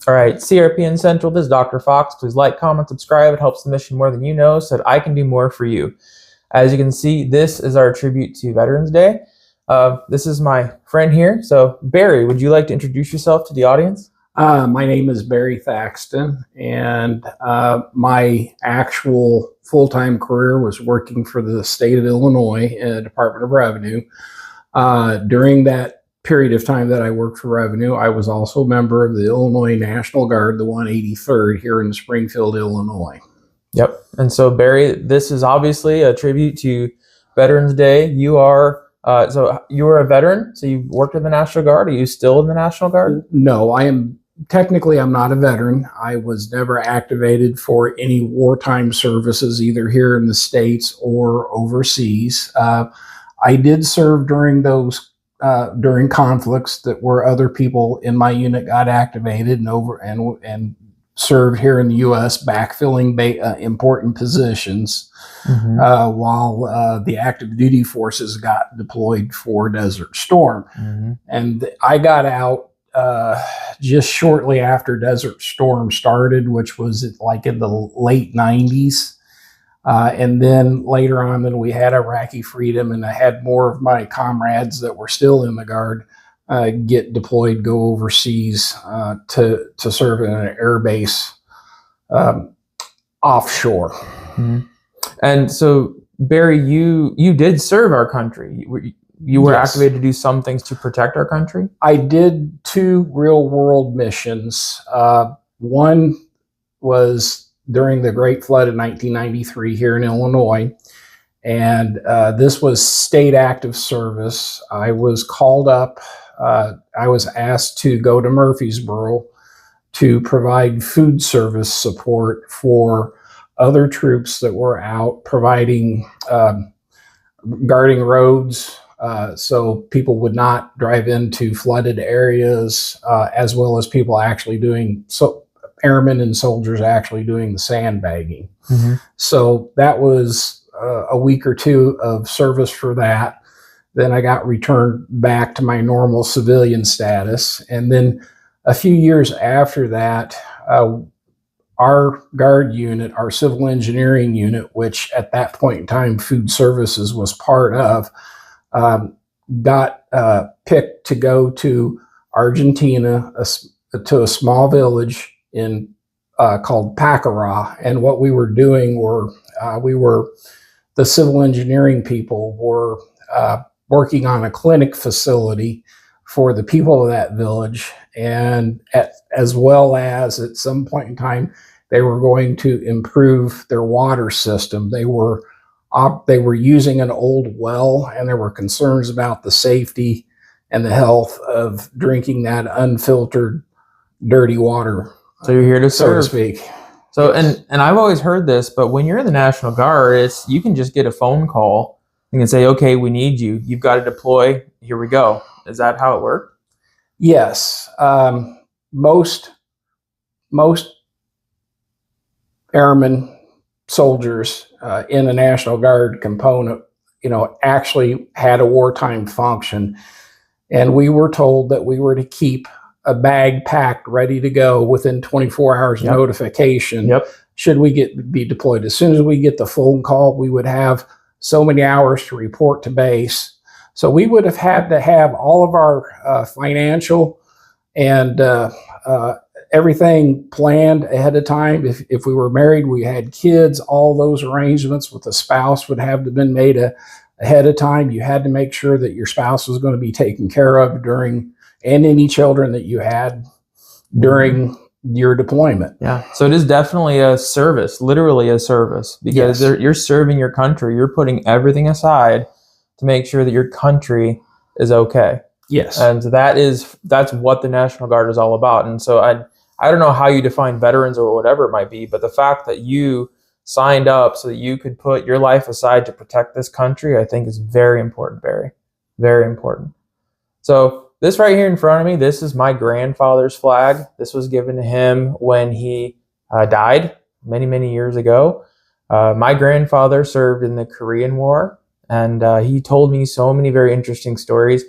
All right, CRPN Central, this is Dr. Fox. Please like, comment, subscribe. It helps the mission more than you know so that I can do more for you. As you can see, this is our tribute to Veterans Day. This is my friend here. So, Barry, would you like to introduce yourself to the audience? My name is Barry Thaxton, and my actual full-time career was working for the state of Illinois in the Department of Revenue. During that period of time that I worked for Revenue, I was also a member of the Illinois National Guard, the 183rd, here in Springfield, Illinois. Yep. And so, Barry, this is obviously a tribute to Veterans Day. You are you were a veteran, so you worked in the National Guard. Are you still in the National Guard? No, technically, I'm not a veteran. I was never activated for any wartime services, either here in the States or overseas. I did serve during during conflicts that where other people in my unit got activated and served here in the U.S. backfilling important positions, while the active duty forces got deployed for Desert Storm. And I got out just shortly after Desert Storm started, which was like in the late 90s. And then later on, then we had Iraqi freedom, and I had more of my comrades that were still in the Guard get deployed, go overseas to serve in an air base offshore. And so, Barry, you did serve our country. You were Yes. activated to do some things to protect our country? I did 2 real-world missions. One was during the Great Flood of 1993 here in Illinois, and this was state active service. I was called up. I was asked to go to Murfreesboro to provide food service support for other troops that were out providing guarding roads, so people would not drive into flooded areas, as well as people actually doing airmen and soldiers actually doing the sandbagging. So that was a week or 2 of service for that. Then I got returned back to my normal civilian status. And then a few years after that, our Guard unit, our civil engineering unit, which at that point in time Food Services was part of, got picked to go to Argentina, to a small village called Pacara. And what we were doing the civil engineering people were working on a clinic facility for the people of that village, and as well as at some point in time they were going to improve their water system. They were using an old well, and there were concerns about the safety and the health of drinking that unfiltered dirty water. So you're here to serve, so to speak. So, yes. and I've always heard this, but when you're in the National Guard, you can just get a phone call and can say, okay, we need you. You've got to deploy. Here we go. Is that how it worked? Yes. Most airmen, soldiers in the National Guard component, actually had a wartime function. And we were told that we were to keep a bag packed, ready to go within 24 hours notification. Should we be deployed. As soon as we get the phone call, we would have so many hours to report to base. So we would have had to have all of our financial and everything planned ahead of time. If we were married, we had kids, all those arrangements with the spouse would have to have been made ahead of time. You had to make sure that your spouse was going to be taken care of and any children that you had during your deployment. Yeah. So it is definitely a service, literally a service, because you're serving your country. You're putting everything aside to make sure that your country is okay. Yes. And that's what the National Guard is all about. And so I don't know how you define veterans or whatever it might be, but the fact that you signed up so that you could put your life aside to protect this country, I think is very important, Barry. Very important. So this right here in front of me, this is my grandfather's flag. This was given to him when he died many, many years ago. My grandfather served in the Korean War, and he told me so many very interesting stories.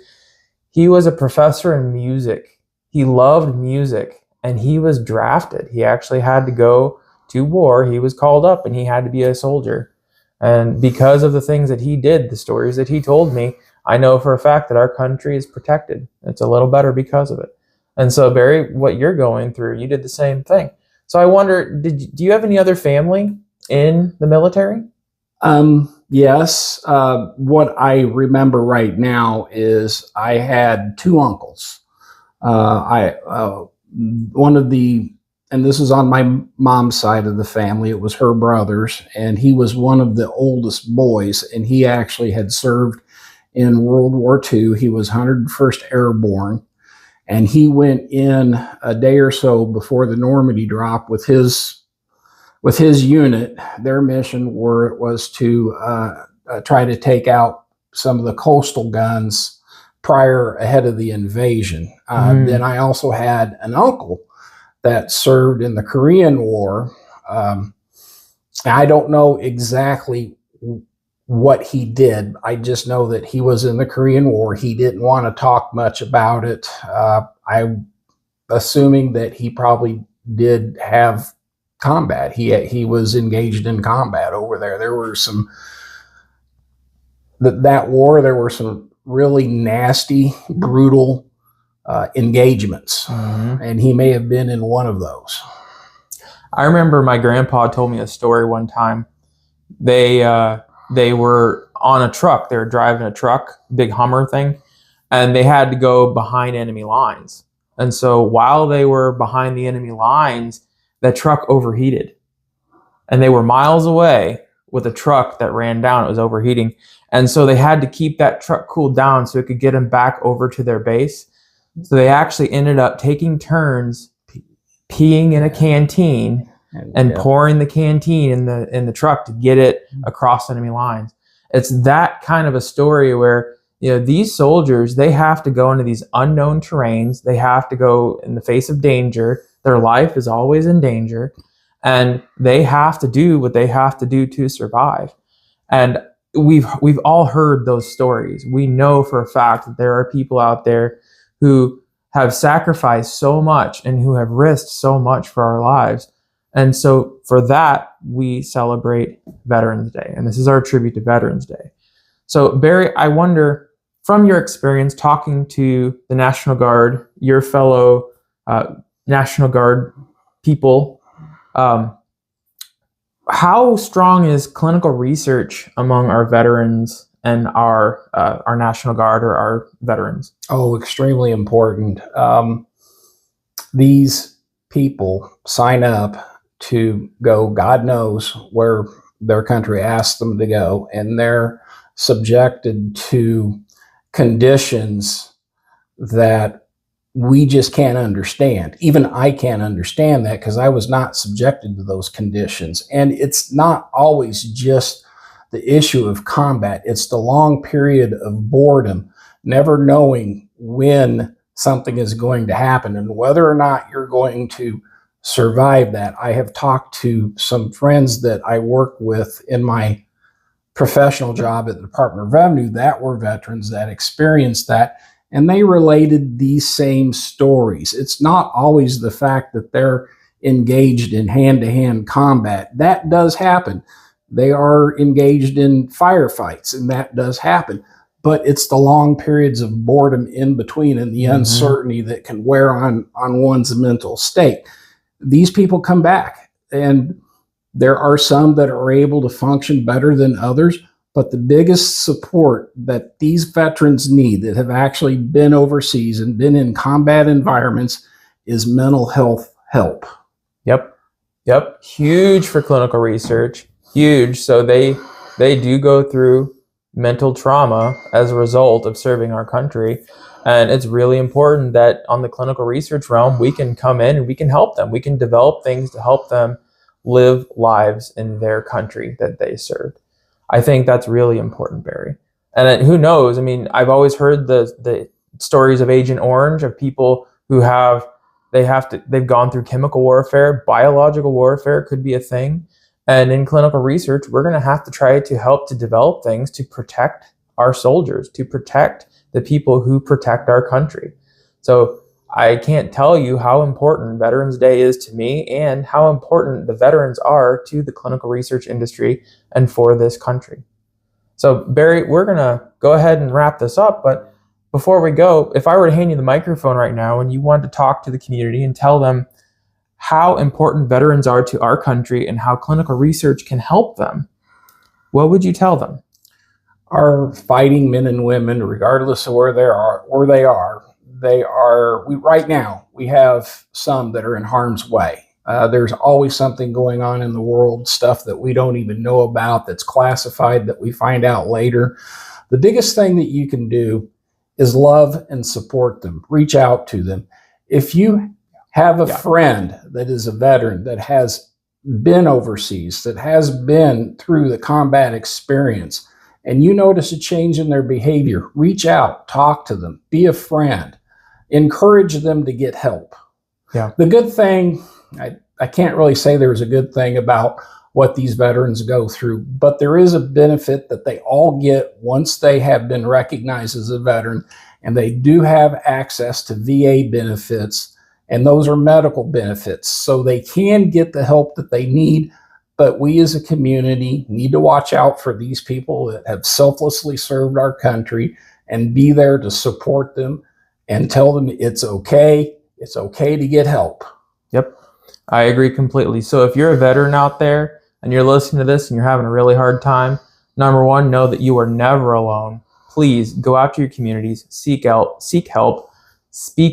He was a professor in music. He loved music, and he was drafted. He actually had to go to war. He was called up and he had to be a soldier. And because of the things that he did, the stories that he told me, I know for a fact that our country is protected. It's a little better because of it. And so, Barry, what you're going through, you did the same thing. So I wonder, do you have any other family in the military? Yes. What I remember right now is I had two uncles. One of the, and this is on my mom's side of the family, it was her brothers, and he was one of the oldest boys, and he actually had served in World War II. He was 101st Airborne, and he went in a day or so before the Normandy drop with his unit. Their mission was to try to take out some of the coastal guns ahead of the invasion. Then I also had an uncle that served in the Korean War. I don't know exactly what he did. I just know that he was in the Korean War. He didn't want to talk much about it. I'm assuming that he probably did have combat. He was engaged in combat over there. There were some that war. There were some really nasty, brutal engagements, and he may have been in one of those. I remember my grandpa told me a story one time. They were on a truck. They were driving a truck, big Hummer thing, and they had to go behind enemy lines. And so while they were behind the enemy lines, the truck overheated, and they were miles away with a truck that ran down. It was overheating, and so they had to keep that truck cooled down so it could get them back over to their base. So they actually ended up taking turns peeing in a canteen and pouring the canteen in the truck to get it across enemy lines. It's that kind of a story where, you know, these soldiers, they have to go into these unknown terrains. They have to go in the face of danger. Their life is always in danger, and they have to do what they have to do to survive. And we've all heard those stories. We know for a fact that there are people out there who have sacrificed so much and who have risked so much for our lives. And so for that, we celebrate Veterans Day. And this is our tribute to Veterans Day. So Barry, I wonder, from your experience talking to the National Guard, your fellow National Guard people, how strong is clinical research among our veterans and our National Guard or our veterans? Oh, extremely important. These people sign up to go, God knows where their country asks them to go, and they're subjected to conditions that we just can't understand. Even I can't understand that because I was not subjected to those conditions. And it's not always just the issue of combat. It's the long period of boredom, never knowing when something is going to happen and whether or not you're going to survive that. I have talked to some friends that I work with in my professional job at the Department of Revenue that were veterans that experienced that, and they related these same stories. It's not always the fact that they're engaged in hand-to-hand combat. That does happen. They are engaged in firefights, and that does happen. But it's the long periods of boredom in between and the uncertainty that can wear on one's mental state. These people come back, and there are some that are able to function better than others, but the biggest support that these veterans need that have actually been overseas and been in combat environments is mental health help. Yep. Huge for clinical research. Huge. So they do go through mental trauma as a result of serving our country. And it's really important that on the clinical research realm, we can come in and we can help them. We can develop things to help them live lives in their country that they served. I think that's really important, Barry. And then, who knows? I mean, I've always heard the stories of Agent Orange, of people who they've gone through chemical warfare, biological warfare could be a thing. And in clinical research, we're going to have to try to help to develop things to protect our soldiers, to protect the people who protect our country. So I can't tell you how important Veterans Day is to me and how important the veterans are to the clinical research industry and for this country. So, Barry, we're going to go ahead and wrap this up. But before we go, if I were to hand you the microphone right now and you wanted to talk to the community and tell them how important veterans are to our country and how clinical research can help them, what would you tell them? Our fighting men and women, regardless of where they are, right now, we have some that are in harm's way. There's always something going on in the world, stuff that we don't even know about, that's classified, that we find out later. The biggest thing that you can do is love and support them. Reach out to them. If you have a friend that is a veteran, that has been overseas, that has been through the combat experience, and you notice a change in their behavior, reach out, talk to them, be a friend, encourage them to get help. Yeah. The good thing, I can't really say there's a good thing about what these veterans go through, but there is a benefit that they all get once they have been recognized as a veteran, and they do have access to VA benefits, and those are medical benefits, so they can get the help that they need. But we as a community need to watch out for these people that have selflessly served our country and be there to support them and tell them it's okay to get help. Yep, I agree completely. So if you're a veteran out there and you're listening to this and you're having a really hard time, number one, know that you are never alone. Please go out to your communities, seek help, speak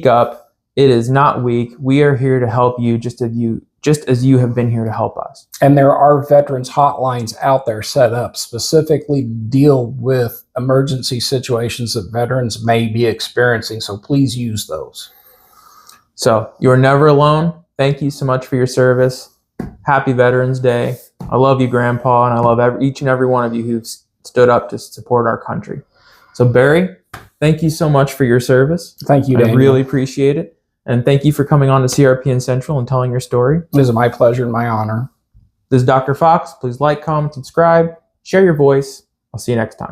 up. It is not weak. We are here to help you just as you have been here to help us. And there are veterans hotlines out there set up specifically to deal with emergency situations that veterans may be experiencing. So please use those. So you are never alone. Thank you so much for your service. Happy Veterans Day. I love you, Grandpa, and I love each and every one of you who've stood up to support our country. So Barry, thank you so much for your service. Thank you, Daniel. I really appreciate it. And thank you for coming on to CRPN Central and telling your story. It is my pleasure and my honor. This is Dr. Fox. Please like, comment, subscribe, share your voice. I'll see you next time.